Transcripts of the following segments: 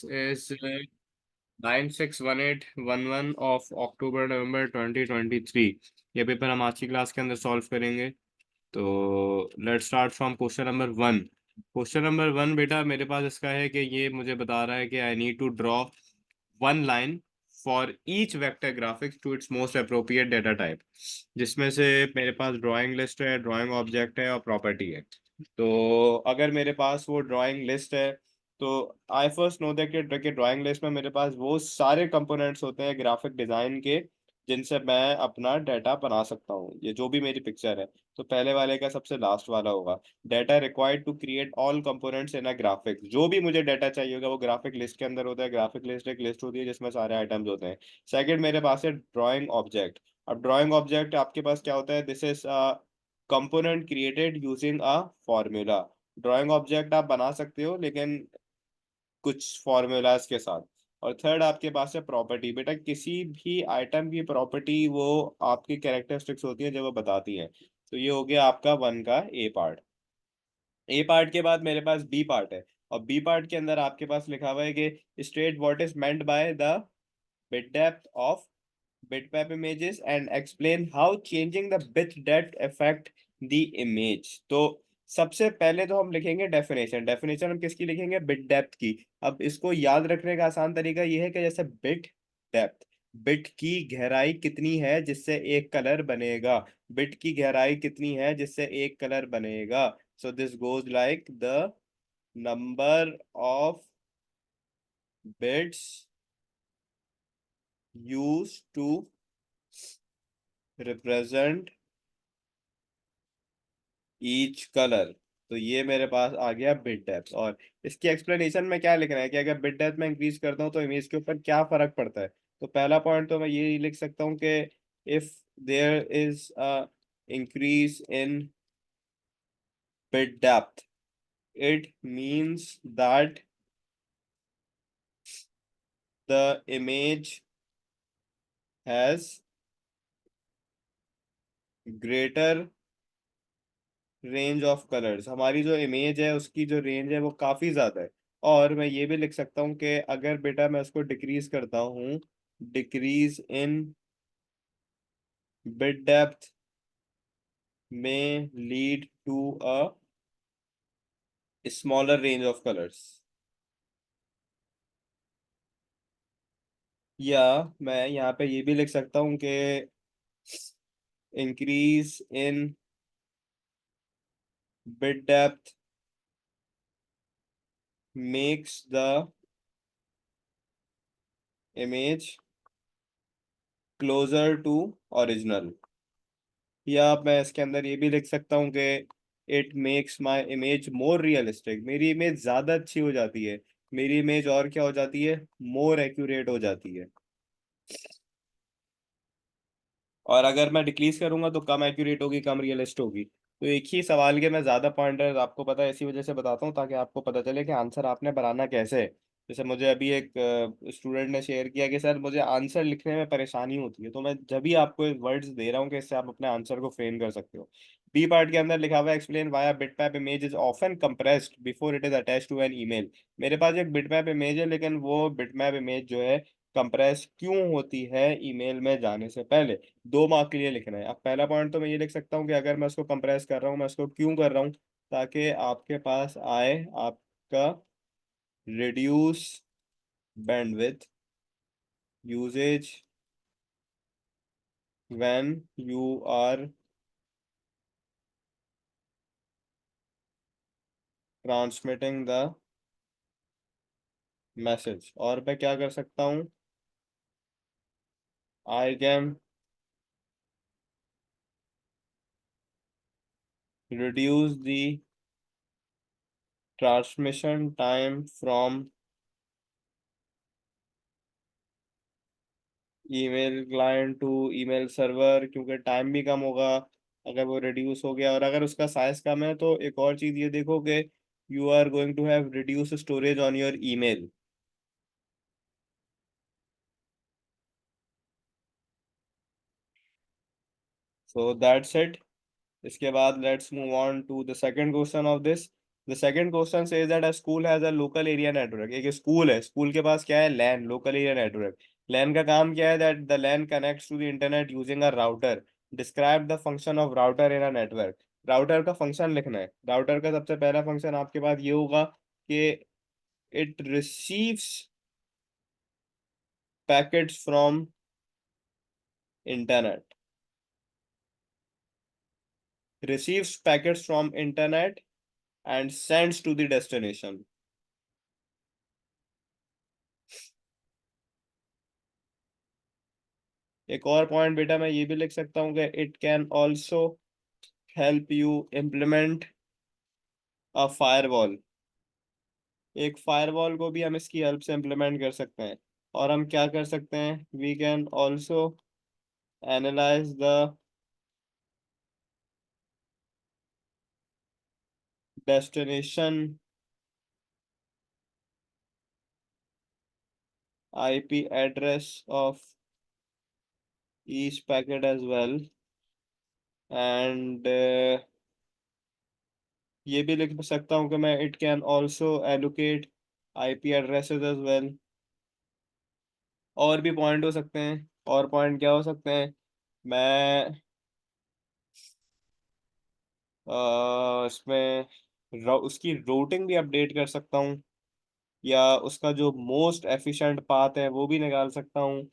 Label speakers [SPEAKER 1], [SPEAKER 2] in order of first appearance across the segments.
[SPEAKER 1] is 961811 of October नवंबर 2023। ये paper हम आज की क्लास के अंदर सॉल्व करेंगे। तो let's start from question number 1। Question number 1 बेटा मेरे पास इसका है कि ये मुझे बता रहा है कि I need to draw one line for each vector graphics to its most appropriate data type, जिसमें से मेरे पास ड्राइंग लिस्ट है, ड्राइंग ऑब्जेक्ट है और प्रॉपर्टी है। तो अगर मेरे पास वो ड्राइंग लिस्ट है तो आई फर्स्ट नो दैट कि ड्राइंग लिस्ट में मेरे पास वो सारे कंपोनेंट्स होते हैं ग्राफिक डिजाइन के जिनसे मैं अपना डाटा बना सकता हूँ। ये जो भी मेरी पिक्चर है, तो पहले वाले का सबसे लास्ट वाला होगा। Data required to create all components in a graphics. जो भी मुझे डाटा चाहिए होगा वो ग्राफिक लिस्ट के अंदर होता है। ग्राफिक लिस्ट एक लिस्ट होती है जिसमें सारे आइटम्स होते हैं। सेकंड मेरे पास है ड्राइंग ऑब्जेक्ट। अब ड्राइंग ऑब्जेक्ट आपके पास क्या होता है? This is component created using a formula. Drawing object आप बना सकते हो लेकिन कुछ फॉर्मूलाज के साथ। और थर्ड आपके पास है प्रॉपर्टी। बेटा किसी भी आइटम की प्रॉपर्टी वो आपकी कैरेक्टरिस्टिक्स होती है जो वो बताती है। तो ये हो गया आपका वन का ए पार्ट। ए पार्ट के बाद मेरे पास बी पार्ट है। और बी पार्ट के अंदर आपके पास लिखा हुआ है कि state what is meant by the bit depth of bitmap images and explain how changing the bit depth affect the image। तो सबसे पहले तो हम लिखेंगे डेफिनेशन। डेफिनेशन हम किसकी लिखेंगे? बिट डेप्थ की। अब इसको याद रखने का आसान तरीका ये है कि जैसे बिट डेप्थ, बिट की गहराई कितनी है जिससे एक कलर बनेगा, बिट की गहराई कितनी है जिससे एक कलर बनेगा। So this goes like the number of bits use to represent each colour. तो ये मेरे पास आ गया बिट डेप्थ। और इसकी एक्सप्लेनेशन में क्या लिखना है कि अगर बिट डेप्थ में इंक्रीज करता हूँ तो इमेज के ऊपर क्या फर्क पड़ता है। तो पहला पॉइंट तो मैं ये लिख सकता हूँ कि if there is a increase in bit depth it means that the image has greater range of colours. हमारी जो इमेज है उसकी जो रेंज है वो काफी ज्यादा है। और मैं ये भी लिख सकता हूँ कि अगर बेटा मैं उसको डिक्रीज करता हूँ, डिक्रीज इन बिट डेप्थ में lead to a smaller range of colours. या मैं यहाँ पे ये भी लिख सकता हूँ कि increase in bit depth makes the image closer to original. या मैं इसके अंदर ये भी लिख सकता हूँ कि it makes my image more realistic. मेरी इमेज ज्यादा अच्छी हो जाती है। मेरी इमेज और क्या हो जाती है? मोर एक्यूरेट हो जाती है। और अगर मैं डिक्रीज करूंगा तो कम एक्यूरेट होगी, कम रियलिस्ट होगी। तो एक ही सवाल के मैं ज्यादा पॉइंटर्स आपको पता है इसी वजह से बताता हूँ ताकि आपको पता चले कि आंसर आपने बनाना कैसे है। जैसे मुझे अभी एक स्टूडेंट ने शेयर किया कि सर मुझे आंसर लिखने में परेशानी होती है, तो मैं जब भी आपको वर्ड्स दे रहा हूँ कि इससे आप अपने आंसर को फ्रेम कर सकते हो। बी पार्ट के अंदर लिखा हुआ है explain via bitmap image is often compressed before it is attached to an email. मेरे पास एक बिटमैप इमेज है लेकिन वो बिटमैप इमेज जो है कंप्रेस क्यों होती है ईमेल में जाने से पहले। 2 मार्क के लिए लिखना है। अब पहला पॉइंट तो मैं ये लिख सकता हूँ कि अगर मैं उसको कंप्रेस कर रहा हूँ, मैं उसको क्यों कर रहा हूँ? ताकि आपके पास आए आपका reduce bandwidth usages when you are transmitting the message. और मैं क्या कर सकता हूँ? I can reduce the transmission time from email client to email server, क्योंकि टाइम भी कम होगा अगर वो रिड्यूस हो गया। और अगर उसका साइज कम है तो एक और चीज ये देखो कि you are going to have reduce storage on your email. So that's it. इसके बाद let's move on to the second question of this. The second question says that a school has a local area network. एक school है, school के पास क्या है, LAN, local area network. LAN का काम क्या है, that the LAN connects to the internet using a router. Describe the function of router in a network. Router का फंक्शन लिखना है। राउटर का सबसे पहला फंक्शन आपके पास ये होगा कि it receives packets from internet, receives packets from internet and sends to the destination। एक और पॉइंट बेटा मैं ये भी लिख सकता हूँ कि it can also help you implement a firewall. एक फायरवॉल को भी हम इसकी हेल्प से इम्प्लीमेंट कर सकते हैं। और हम क्या कर सकते हैं, we can also analyse the destination IP address of each packet as well, and ये भी लिख सकता हूँ कि मैं it can also allocate IP addresses as well. और भी पॉइंट हो सकते हैं, और पॉइंट क्या हो सकते हैं, मैं इसमें उसकी रूटिंग भी अपडेट कर सकता हूँ, या उसका जो मोस्ट एफिशिएंट पाथ है वो भी निकाल सकता हूँ।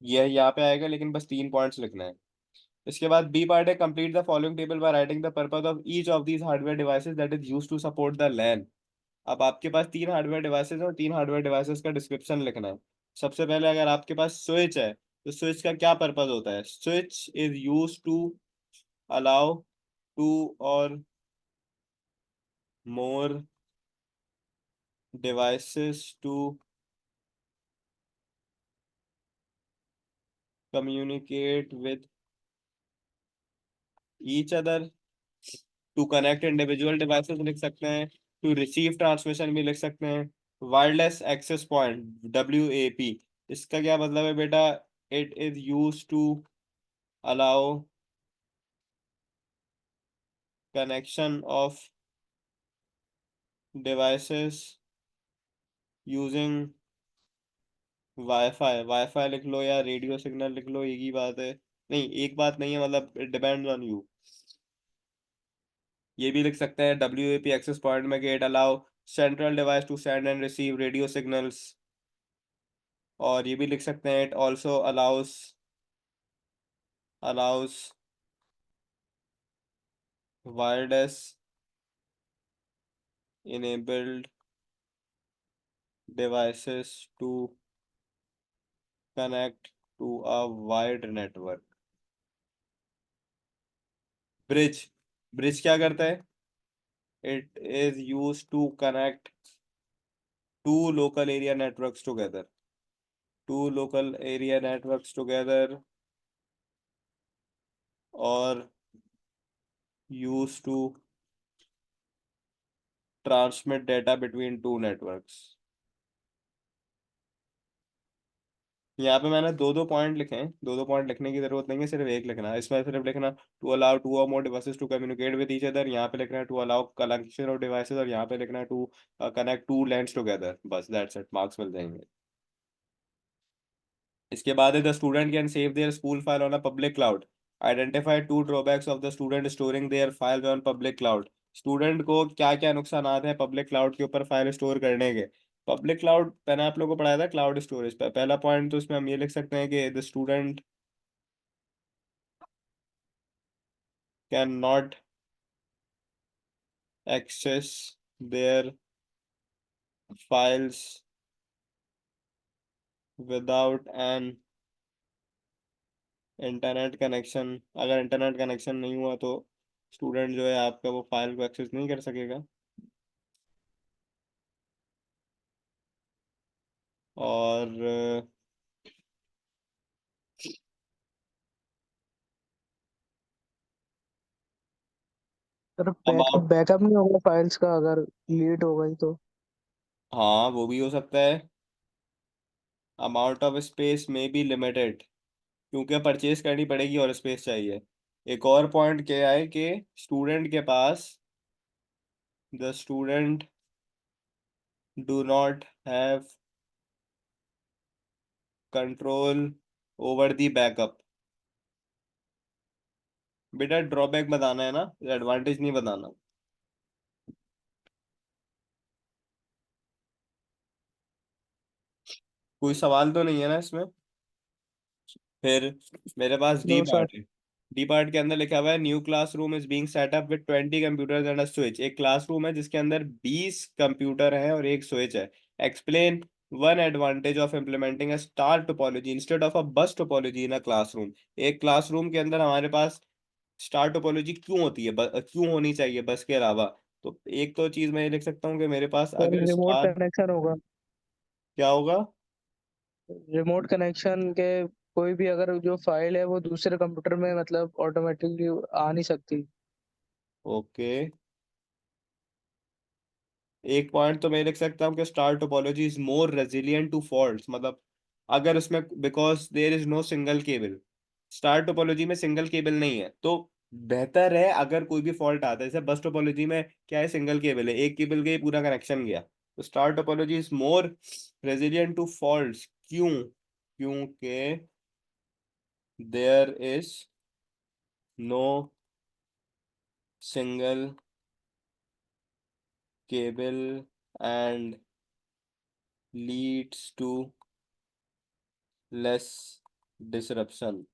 [SPEAKER 1] यह यहाँ पे आएगा, लेकिन बस 3 पॉइंट्स लिखना है। इसके बाद बी पार्ट है, complete the following table by writing the purpose of each of these hardware devices that is used to support the LAN. अब आपके पास 3 हार्डवेयर डिवाइसेस और 3 हार्डवेयर डिवाइसेस का डिस्क्रिप्शन लिखना है। सबसे पहले अगर आपके पास स्विच है, तो स्विच का क्या पर्पज होता है, switch is use to allow two or more devices to communicate with each other. To connect individual devices लिख सकते हैं। टू रिसीव ट्रांसमिशन भी लिख सकते हैं। वायरलेस एक्सेस पॉइंट, WAP, इसका क्या मतलब है बेटा, it is use to allow connection of devices using wifi. Wifi लिख लो या रेडियो सिग्नल लिख लो, एक ही बात है। नहीं, एक बात नहीं है, मतलब इट डिपेंड्स ऑन यू। ये भी लिख सकते हैं WAP एक्सेस पॉइंट में, get allow central device to send and receive radio signals. और ये भी लिख सकते हैं, it also allows wireless enabled devices to connect to a wide network। Bridge, bridge क्या करता है, it is used to connect two local area networks together, two local area networks together, or used to transmit data between two networks। यहाँ पे मैंने दो दो point लिखे हैं, दो दो पॉइंट लिखने की जरूरत नहीं है, सिर्फ एक लिखना है। इसमें सिर्फ लिखना to allow two or more devices to communicate with each other, यहाँ पे लिखना है to allow collection of devices, और यहाँ पे लिखना है to connect two LANs together. बस दैट्स इट, मार्क्स मिल जाएंगे। इसके बाद है the student can save their school file on a public cloud. Identify 2 drawbacks of the student storing their files on public cloud. Student को क्या क्या नुकसानात हैं पब्लिक क्लाउड के ऊपर फाइल स्टोर करने के। पब्लिक क्लाउड मैंने आप लोगों को पढ़ाया था क्लाउड स्टोरेज पे, पहला पॉइंट तो इसमें हम ये लिख सकते हैं कि the student can not access their files without an internet connection. अगर इंटरनेट कनेक्शन नहीं हुआ तो स्टूडेंट जो है आपका वो फाइल को एक्सेस नहीं कर सकेगा। और
[SPEAKER 2] सर
[SPEAKER 1] अमाउंट,
[SPEAKER 2] बैकअप नहीं होगा फाइल्स का अगर लेट हो गई तो।
[SPEAKER 1] हाँ वो भी हो सकता है। अमाउंट ऑफ स्पेस में बी लिमिटेड, क्योंकि परचेज करनी पड़ेगी और स्पेस चाहिए। एक और पॉइंट क्या है कि स्टूडेंट के पास the student do not have control over the backup. बेटा ड्रॉबैक बताना है ना, एडवांटेज नहीं बताना। कोई सवाल तो नहीं है ना इसमें? फिर मेरे पास डी
[SPEAKER 2] नो सर।
[SPEAKER 1] पार्ट है। डी पार्ट के अंदर लिखा हुआ है new classroom is being set up with 20 computers and a switch. एक क्लासरूम है जिसके अंदर 20 कंप्यूटर हैं और एक स्विच है। Explain one advantage of implementing a star topology instead of a बस टोपोलॉजी इन अ क्लासरूम। एक क्लासरूम के अंदर हमारे पास स्टार टोपोलॉजी क्यों होती है, क्यों होनी चाहिए बस के अलावा? तो एक तो चीज मैं ये लिख सकता हूँ कि मेरे पास
[SPEAKER 2] सर
[SPEAKER 1] अगर
[SPEAKER 2] रिमोट
[SPEAKER 1] स्टार,
[SPEAKER 2] कनेक्शन होगा।
[SPEAKER 1] क्या होगा?
[SPEAKER 2] रिमोट कनेक्शन के कोई भी अगर जो फाइल है वो दूसरे कंप्यूटर में मतलब ऑटोमेटिकली आ नहीं सकती।
[SPEAKER 1] ओके। एक पॉइंट तो मैं लिख सकता हूँ कि star topology is more resilient to faults, मतलब अगर उसमें because there is no single cable, star topology में सिंगल केबल नहीं है तो बेहतर है अगर कोई भी फॉल्ट आता है। जैसे बस टोपोलॉजी में क्या है, सिंगल केबल है, एक केबल गई पूरा कनेक्शन गया। तो star topology is more resilient to faults. क्यों? क्योंकि there is no single cable and leads to less disruption.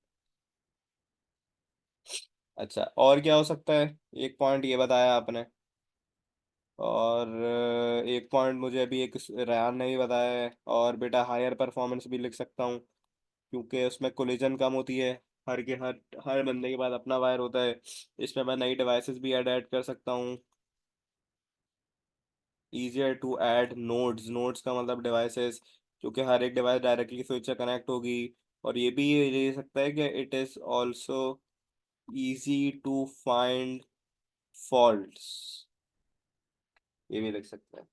[SPEAKER 1] अच्छा, और क्या हो सकता है? एक पॉइंट ये बताया आपने, और एक पॉइंट मुझे अभी एक रेहान ने भी बताया है। और बेटा हायर परफॉर्मेंस भी लिख सकता हूँ क्योंकि उसमें कोलिजन कम होती है। हर बंदे के पास अपना वायर होता है। इसमें मैं नई डिवाइसेस भी ऐड कर सकता हूँ। Easier to add nodes, nodes का मतलब डिवाइसेस, क्योंकि हर एक डिवाइस डायरेक्टली स्विच से कनेक्ट होगी। और ये भी ये ले सकता है कि it is also easy to find faults, ये भी लिख सकते हैं।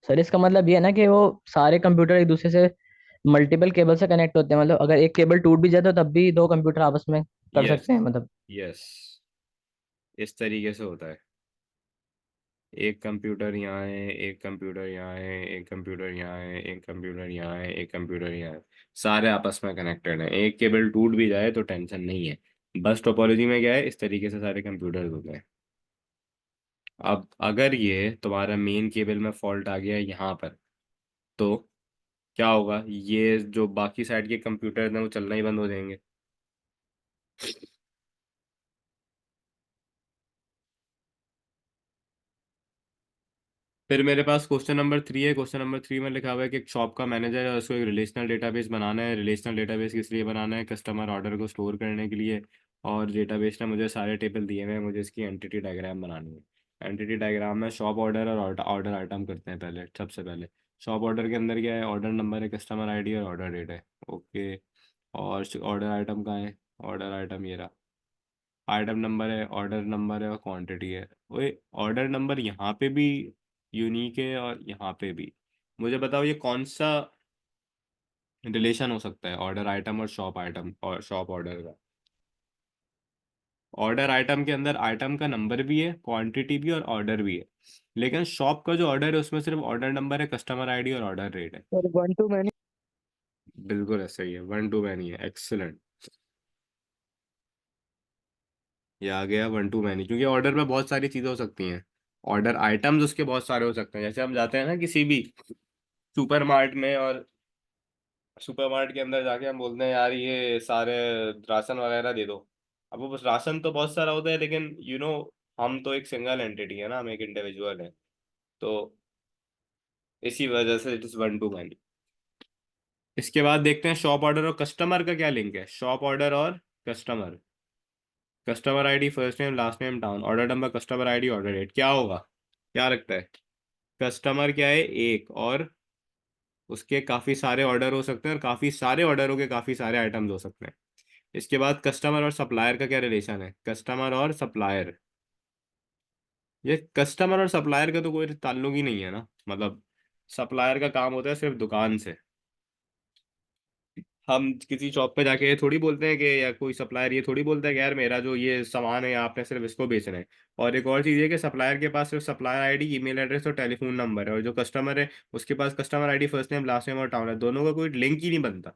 [SPEAKER 3] सर इसका मतलब ये है ना कि वो सारे कंप्यूटर एक दूसरे से मल्टीपल केबल से कनेक्ट होते हैं, मतलब अगर एक केबल टूट भी जाए तो तब भी दो कंप्यूटर आपस में कर
[SPEAKER 1] यस,
[SPEAKER 3] सकते हैं मतलब।
[SPEAKER 1] यस, इस तरीके से होता है। एक कंप्यूटर यहाँ है, एक कंप्यूटर यहाँ है, एक कंप्यूटर यहाँ है, एक कंप्यूटर यहाँ है, एक कंप्यूटर यहाँ है, सारे आपस में कनेक्टेड हैं। एक केबल टूट भी जाए तो टेंशन नहीं है। बस टोपोलॉजी में क्या है, इस तरीके से सारे कंप्यूटर होते हैं। अब अगर ये तुम्हारा मेन केबल में फॉल्ट आ गया है यहाँ पर, तो क्या होगा, ये जो बाकी साइड के कंप्यूटर हैं वो चलना ही बंद हो जाएंगे। फिर मेरे पास क्वेश्चन नंबर 3 है। क्वेश्चन नंबर 3 में लिखा हुआ है कि एक शॉप का मैनेजर है और उसको एक रिलेशनल डेटाबेस बनाना है। रिलेशनल डेटाबेस किस लिए बनाना है? कस्टमर ऑर्डर को स्टोर करने के लिए। और डेटाबेस ने मुझे सारे टेबल दिए हुए हैं, मुझे इसकी एंटिटी डायग्राम बनानी है। एंटिटी डायग्राम में शॉप ऑर्डर और ऑर्डर आइटम करते हैं। पहले सबसे पहले शॉप ऑर्डर के अंदर क्या है, ऑर्डर नंबर है, कस्टमर आईडी और ऑर्डर डेट है। ओके। और ऑर्डर आइटम कहाँ है? ऑर्डर आइटम ये रहा। आइटम नंबर है, ऑर्डर नंबर है और क्वांटिटी है। ओए, ऑर्डर नंबर यहाँ पे भी यूनिक है और यहाँ पे भी। मुझे बताओ ये कौन सा रिलेशन हो सकता है ऑर्डर आइटम और शॉप आइटम और शॉप ऑर्डर का? ऑर्डर आइटम के अंदर आइटम का नंबर भी है, क्वांटिटी भी और ऑर्डर भी है। लेकिन शॉप का जो ऑर्डर है उसमें सिर्फ ऑर्डर नंबर है, कस्टमर आईडी और ऑर्डर रेट है।
[SPEAKER 2] Sir one two many.
[SPEAKER 1] बिल्कुल ऐसा ही है, वन टू मैनी है। एक्सीलेंट। ये आ गया वन टू मैनी, क्योंकि ऑर्डर में बहुत सारी चीज़ें हो सकती हैं। ऑर्डर आइटम्स उसके बहुत सारे हो सकते हैं। जैसे हम जाते हैं ना किसी भी सुपरमार्ट में, और सुपरमार्ट के अंदर जाके हम बोलते हैं यार ये सारे राशन वगैरह दे दो। अब वो बस राशन तो बहुत सारा होता है, लेकिन हम तो एक सिंगल एंटिटी है ना, हम एक इंडिविजुअल है। तो इसी वजह से it is one two many. इसके बाद देखते हैं शॉप ऑर्डर और कस्टमर का क्या लिंक है। शॉप ऑर्डर और customer, customer ID, first name last name town, order number, customer ID, order date. क्या होगा, क्या लगता है? कस्टमर क्या है, एक, और उसके काफी सारे ऑर्डर हो सकते हैं और काफी सारे ऑर्डरों के काफी सारे आइटम्स हो सकते हैं। इसके बाद कस्टमर और सप्लायर का क्या रिलेशन है? कस्टमर और सप्लायर, ये कस्टमर और सप्लायर का तो कोई ताल्लुक ही नहीं है ना, मतलब सप्लायर का काम होता है सिर्फ दुकान से। हम किसी शॉप पे जाके ये थोड़ी बोलते हैं कि, या कोई सप्लायर ये थोड़ी बोलता है कि यार मेरा जो ये सामान है आपने सिर्फ इसको बेचना है। और एक और चीज़ है कि सप्लायर के पास सिर्फ सप्लायर आईडी, ईमेल एड्रेस और टेलीफोन नंबर है, और जो कस्टमर है उसके पास customer ID, first name, last name और टाउन है, दोनों का कोई लिंक ही नहीं बनता।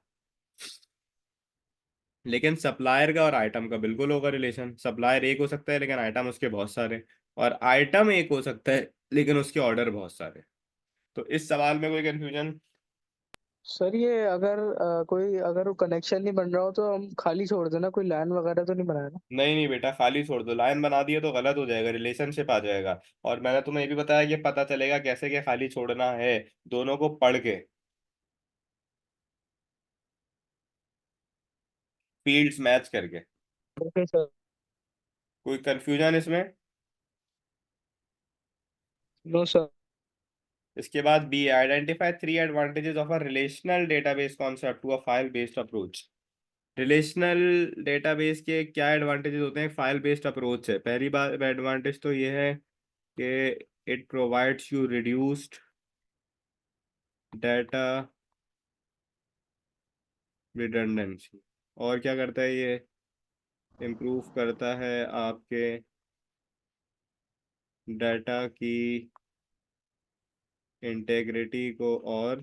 [SPEAKER 1] लेकिन सप्लायर का और आइटम का बिल्कुल होगा रिलेशन। सप्लायर एक हो सकता है लेकिन आइटम उसके बहुत सारे, और आइटम एक हो सकता है लेकिन उसके ऑर्डर बहुत सारे। तो इस सवाल में कोई कंफ्यूजन?
[SPEAKER 2] सर ये अगर कोई अगर कनेक्शन नहीं बन रहा हो तो हम खाली छोड़ देना, कोई लाइन वगैरह तो नहीं बनाया ना?
[SPEAKER 1] नहीं नहीं बेटा, खाली छोड़ दो। लाइन बना दिए तो गलत हो जाएगा, रिलेशनशिप आ जाएगा। और मैंने तुम्हें ये भी बताया कि पता चलेगा कैसे क्या खाली छोड़ना है, दोनों को पढ़ के, फील्ड्स मैच करके।
[SPEAKER 2] Okay sir.
[SPEAKER 1] कोई कंफ्यूजन इसमें?
[SPEAKER 2] No sir.
[SPEAKER 1] इसके बाद B, identify three advantages of a relational database concept to a file based approach. Relational database के क्या एडवांटेजेस होते हैं फाइल बेस्ड अप्रोच से? पहली बात एडवांटेज तो ये है कि it provides you reduced data redundancy. और क्या करता है ये? इम्प्रूव करता है आपके डाटा की इंटेग्रिटी को और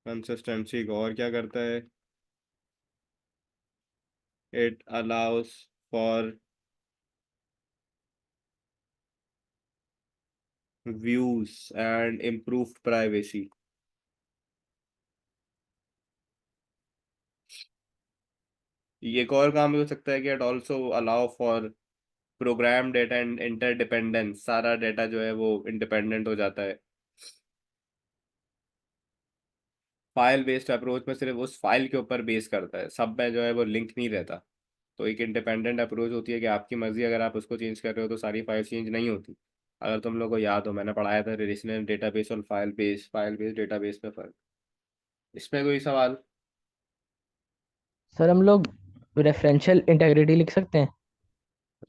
[SPEAKER 1] कंसिस्टेंसी को। और क्या करता है? It allow us for views and improved privacy. ये एक और काम भी हो सकता है कि it also allow for program data and interdependence. सारा डेटा जो है वो इंडिपेंडेंट हो जाता है। फाइल बेस्ड अप्रोच में सिर्फ उस फाइल के ऊपर बेस करता है, सब में जो है वो लिंक नहीं रहता। तो एक इंडिपेंडेंट अप्रोच होती है कि आपकी मर्जी, अगर आप उसको चेंज कर रहे हो तो सारी फाइल चेंज नहीं होती। अगर तुम लोग को याद हो, मैंने पढ़ाया था रिलेशनल डेटाबेस और फाइल बेस्ड डेटाबेस में फर्क। इसमें कोई सवाल?
[SPEAKER 3] सर हम लोग रेफरेंशियल इंटेग्रिटी लिख सकते हैं।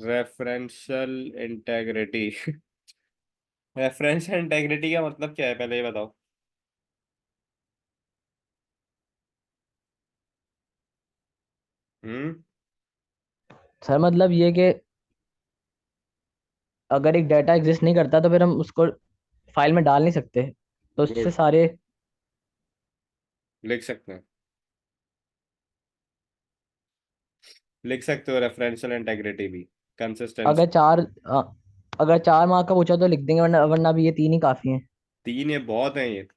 [SPEAKER 1] रेफरेंशियल इंटेग्रिटी रेफरेंशियल इंटेग्रिटी का मतलब क्या है, पहले ये बताओ। हम्म।
[SPEAKER 3] सर मतलब ये कि अगर एक डाटा एग्जिस्ट नहीं करता तो फिर हम उसको फाइल में डाल नहीं सकते, तो उससे
[SPEAKER 1] गुड,
[SPEAKER 3] सारे।
[SPEAKER 1] लिख सकते हैं, लिख सकते हो रेफरेंशियल इंटेग्रिटी भी,
[SPEAKER 3] अगर
[SPEAKER 1] कंसिस्टेंसी।
[SPEAKER 3] चार अगर 4 मार्क का पूछा तो लिख देंगे, वरना वरना भी ये 3 ही काफी हैं।
[SPEAKER 1] तीन ये बहुत है ये।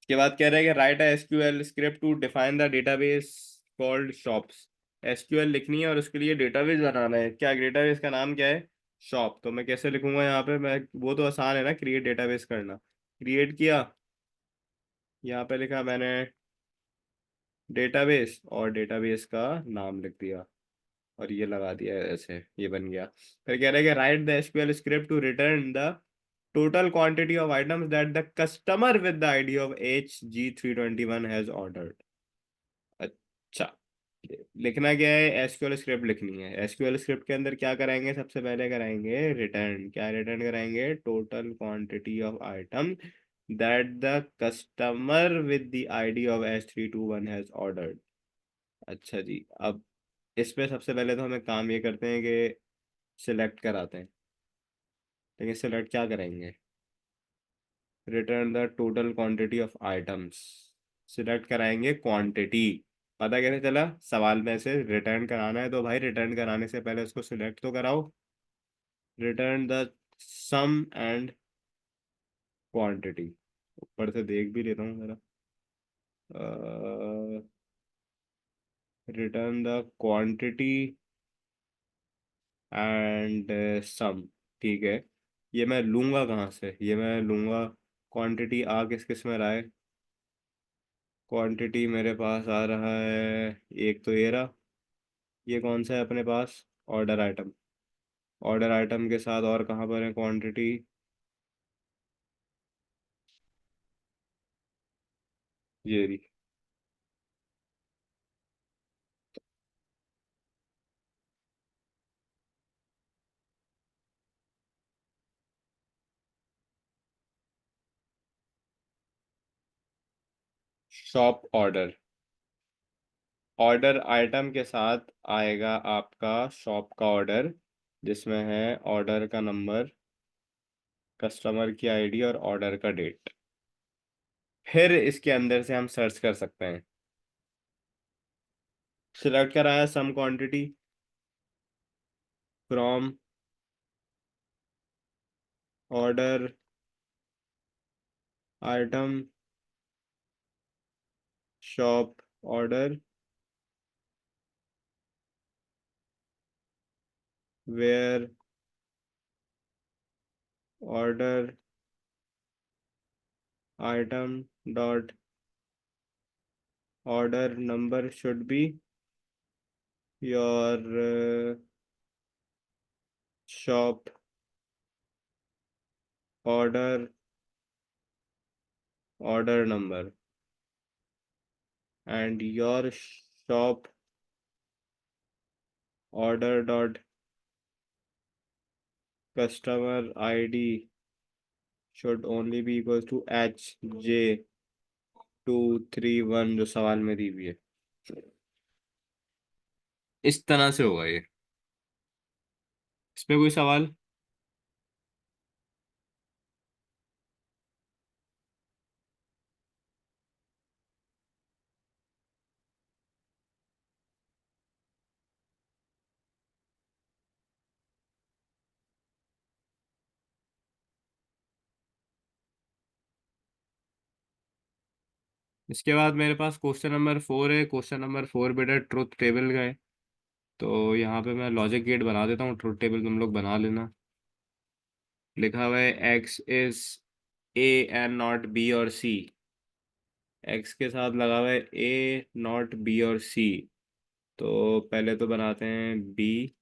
[SPEAKER 1] के बाद कह रहे हैं कि write a SQL script to define the database called shops. SQL लिखनी है और उसके लिए डेटाबेस बनाना है। क्या डेटाबेस का नाम क्या है? शॉप। तो मैं कैसे लिखूंगा यहाँ पे? मैं, वो तो आसान है ना, क्रिएट डेटाबेस करना। क्रिएट किया, यहाँ पे लिखा मैंने डेटाबेस और डेटाबेस का नाम लिख दिया और ये लगा दिया, ऐसे ये बन गया। फिर कह रहे हैं कि write the SQL script to return the total quantity of items that the customer with the ID of HG321 has ordered. अच्छा, लिखना क्या है? एसक्यूएल स्क्रिप्ट लिखनी है। एसक्यूएल स्क्रिप्ट के अंदर क्या कराएंगे? सबसे पहले कराएंगे रिटर्न। क्या रिटर्न कराएंगे? Total quantity of item that the customer with the ID of H321 has ordered. अच्छा जी, अब इसमें सबसे पहले तो हमें काम ये करते हैं कि सिलेक्ट कराते हैं। लेकिन सिलेक्ट क्या करेंगे? Return the total quantity of items. Select कराएंगे क्वांटिटी। पता कैसे चला? सवाल में से रिटर्न कराना है तो भाई रिटर्न कराने से पहले उसको सिलेक्ट तो कराओ। Return the sum and quantity. ऊपर से देख भी लेता हूँ जरा। Return the quantity and sum. ठीक है, ये मैं लूंगा कहाँ से? ये मैं लूंगा, क्वांटिटी आ किस किस में रहा है? क्वांटिटी मेरे पास आ रहा है, एक तो ये रहा। ये कौन सा है अपने पास? Order item. ऑर्डर आइटम के साथ और कहाँ पर है क्वांटिटी? ये रही। शॉप ऑर्डर, ऑर्डर आइटम के साथ आएगा आपका शॉप का ऑर्डर, जिसमें है ऑर्डर का नंबर, कस्टमर की आईडी और ऑर्डर का डेट। फिर इसके अंदर से हम सर्च कर सकते हैं। सिलेक्ट कराया sum quantity from order item shop order where order item dot order number should be your shop order number and your shop order dot customer ID should only be equals to HJ231 जो सवाल में दी हुई है। इस तरह से होगा ये। इसमें कोई सवाल? इसके बाद मेरे पास क्वेश्चन नंबर 4 है। क्वेश्चन नंबर 4 बेटा ट्रुथ टेबल का है। तो यहाँ पे मैं लॉजिक गेट बना देता हूँ, ट्रुथ टेबल तुम लोग बना लेना। लिखा हुआ है x is A and not be और सी। एक्स के साथ लगा हुआ है ए नॉट बी और सी। तो पहले तो बनाते हैं बी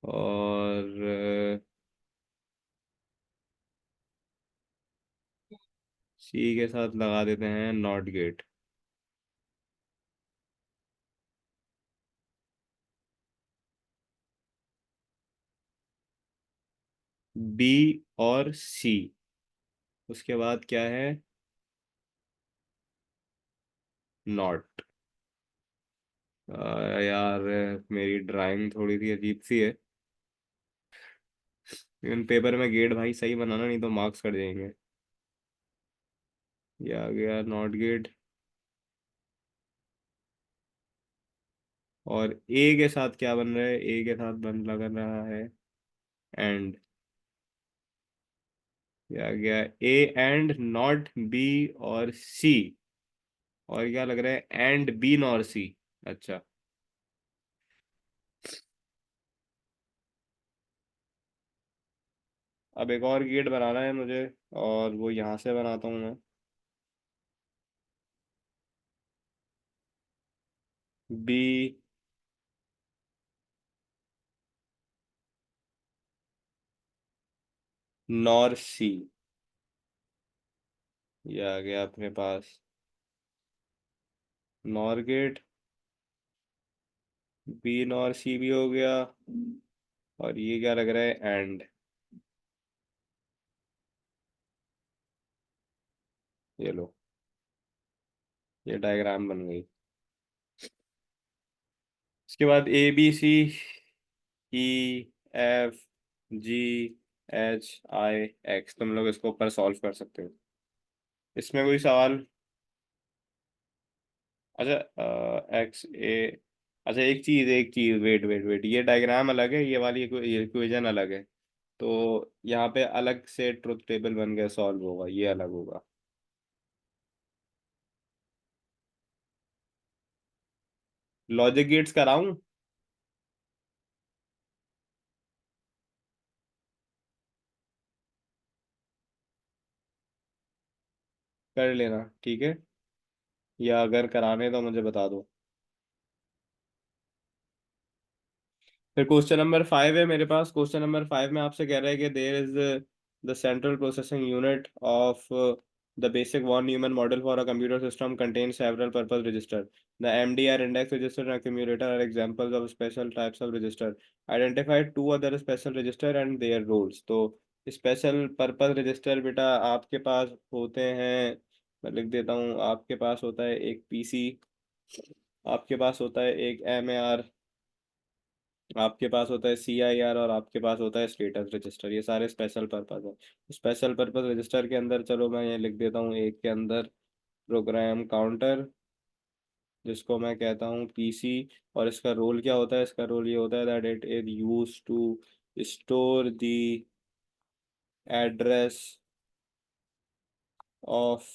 [SPEAKER 1] और सी के साथ लगा देते हैं नॉट गेट। बी और सी, उसके बाद क्या है? नॉट। यार मेरी ड्राइंग थोड़ी सी अजीब सी है, लेकिन पेपर में गेट भाई सही बनाना, नहीं तो मार्क्स कट जाएंगे। ये आ गया नॉट गेट। और ए के साथ क्या बन रहा है? ए के साथ बन लग रहा है एंड। ये आ गया ए एंड नॉट बी और सी। और क्या लग रहा है? एंड बी नॉर सी। अच्छा, अब एक और गेट बनाना है मुझे, और वो यहाँ से बनाता हूँ मैं। बी नॉर सी। ये आ गया अपने पास नॉर गेट। बी नॉर सी भी हो गया। और ये क्या लग रहा है? एंड। ये लो, ये डायग्राम बन गई। इसके बाद A B C E F G H I X, तुम लोग इसको ऊपर सॉल्व कर सकते हो। इसमें कोई सवाल? अच्छा, एक्स ए। अच्छा, एक चीज वेट वेट वेट, ये डायग्राम अलग है, ये वाली इक्वेशन अलग है। तो यहाँ पे अलग से ट्रुथ टेबल बन के सॉल्व होगा, ये अलग होगा। लॉजिक गेट्स कराऊं? कर लेना, ठीक है। या अगर कराने तो मुझे बता दो। फिर क्वेश्चन नंबर 5 है मेरे पास। क्वेश्चन नंबर 5 में आपसे कह रहा है कि there is the central processing unit of the basic von Neumann model for a computer system contain several purpose register. The MDR index register and accumulator are examples of special types of register. Identify two other special register and their roles. तो special purpose register बेटा आपके पास होते हैं मैं लिख देता हूँ, आपके पास होता है एक पीसी, आपके पास होता है एक एमएआर, आपके पास होता है सीआईआर, और आपके पास होता है स्टेटस रजिस्टर। ये सारे स्पेशल पर्पस है। स्पेशल पर्पस रजिस्टर के अंदर चलो मैं ये लिख देता हूँ एक के अंदर प्रोग्राम काउंटर, जिसको मैं कहता हूँ पीसी। और इसका रोल क्या होता है? इसका रोल ये होता है that it is use to store the address of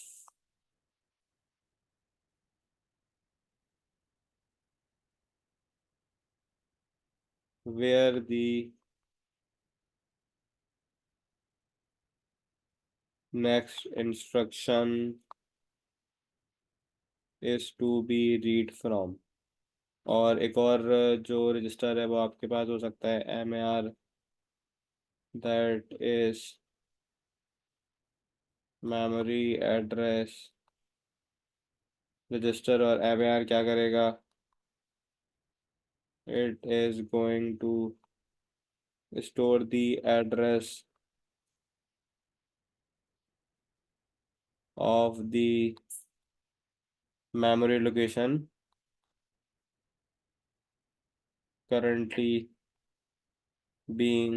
[SPEAKER 1] where the next instruction is to be read from। और एक और जो रजिस्टर है वो आपके पास हो सकता है MAR, that is memory address register. और एमएआर क्या करेगा? It is going to store the address of the memory location currently being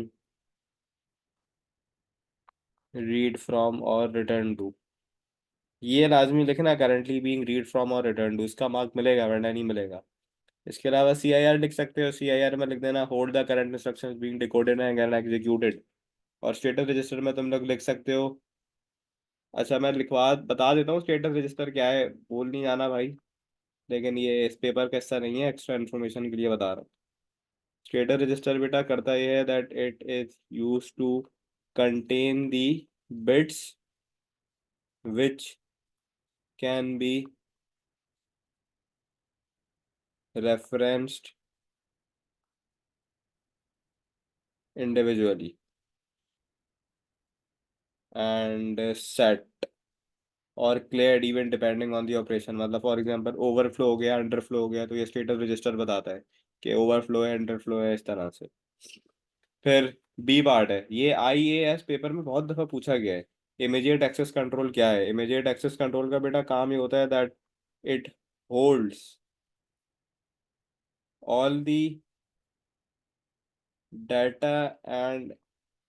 [SPEAKER 1] read from or return to। ये लाजमी लिखना, करंटली बीइंग रीड फ्रॉम और रिटर्न टू, इसका mark मिलेगा वरना नहीं मिलेगा। इसके अलावा सी आई आर लिख सकते हो, सी आई आर में लिख देना hold the current instructions being decoded and executed. और स्टेटस रजिस्टर में तुम लोग लिख सकते हो, अच्छा मैं लिखवा बता देता हूँ स्टेटस रजिस्टर क्या है, बोल नहीं जाना भाई, लेकिन ये इस पेपर का हिस्सा नहीं है, एक्स्ट्रा इन्फॉर्मेशन के लिए बता रहा हूँ। स्टेटस रजिस्टर बेटा करता यह है that it is use to contain the bits which can be referenced individually and set और cleared even depending on the operation। मतलब फॉर एग्जांपल ओवरफ्लो हो गया, अंडरफ्लो हो गया, तो ये स्टेटस रजिस्टर बताता है कि ओवरफ्लो है, अंडरफ्लो है, इस तरह से। फिर बी पार्ट है, ये आईएएस पेपर में बहुत दफा पूछा गया है। इमीडिएट एक्सेस कंट्रोल क्या है? इमीडिएट एक्सेस कंट्रोल का बेटा काम ये होता है that it holds all the data and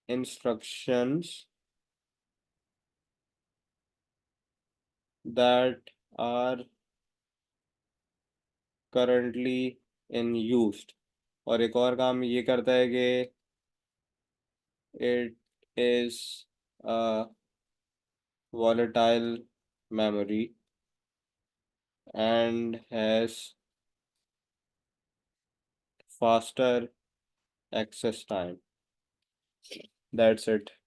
[SPEAKER 1] instructions that are currently in used। और एक और काम ये करता है कि it is a volatile memory and has faster access time। That's it।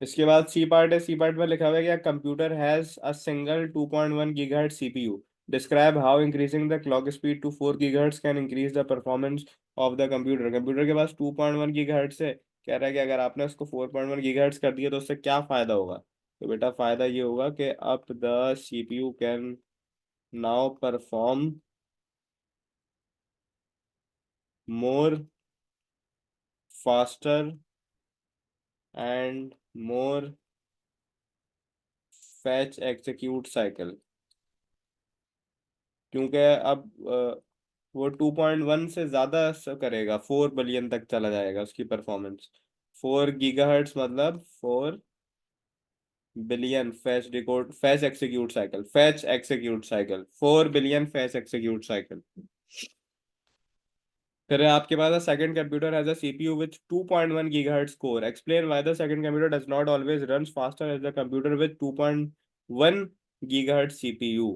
[SPEAKER 1] इसके बाद सी पार्ट है, सी पार्ट में लिखा हुआ है कि computer has a single 2.1 gigahertz CPU. Describe how increasing the clock speed to 4 gigahertz can increase the performance of the computer. Computer के पास 2.1 गीगाहर्ट्ज है, कह रहा है कि अगर आपने उसको 4.1 गीगाहर्ट्ज कर दिया तो उससे क्या फायदा होगा? तो बेटा फायदा ये होगा कि अब the CPU can now perform more faster and more fetch execute cycle. क्योंकि अब वो 2.1 से ज़्यादा करेगा, 4 बिलियन तक चला जाएगा उसकी परफॉर्मेंस। 4 गीगाहर्ट्ज मतलब 4 billion fetch decode fetch execute cycle, fetch execute cycle 4 billion fetch execute cycle. फिर आपके पास second computer has a CPU with 2.1 gigahertz core. Explain why the second computer does not always run faster as the computer with 2.1 gigahertz CPU.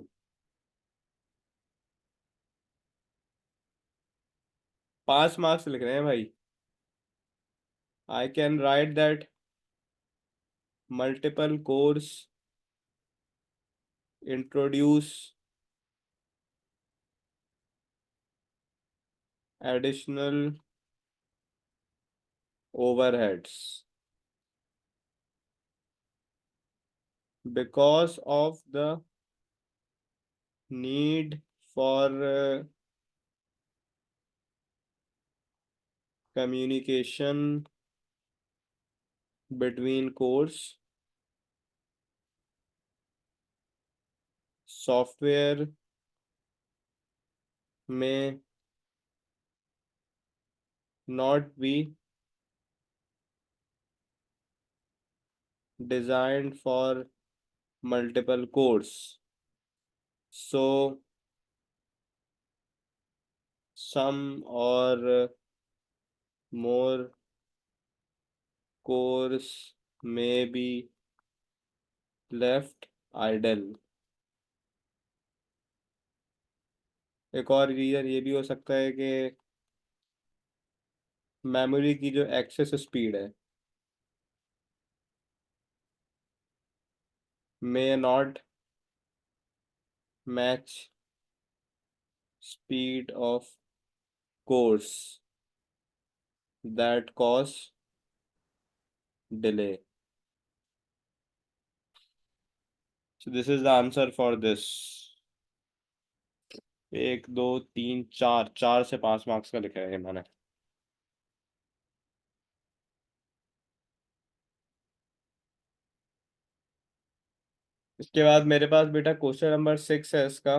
[SPEAKER 1] 5 marks लिख रहे हैं भाई। I can write that multiple cores introduce additional overheads because of the need for communication between cores software में not be designed for multiple cores. So some or more cores may be left idle. एक और reason ये भी हो सकता है कि memory की जो एक्सेस स्पीड है may not match speed of cores that cause delay. So this is the answer for this. 1 2 3 4 4 से 5 मार्क्स का लिखा है मैंने। इसके बाद मेरे पास बेटा क्वेश्चन नंबर 6 है, इसका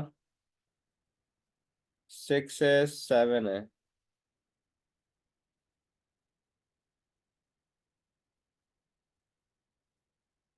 [SPEAKER 1] 6 है 7 है।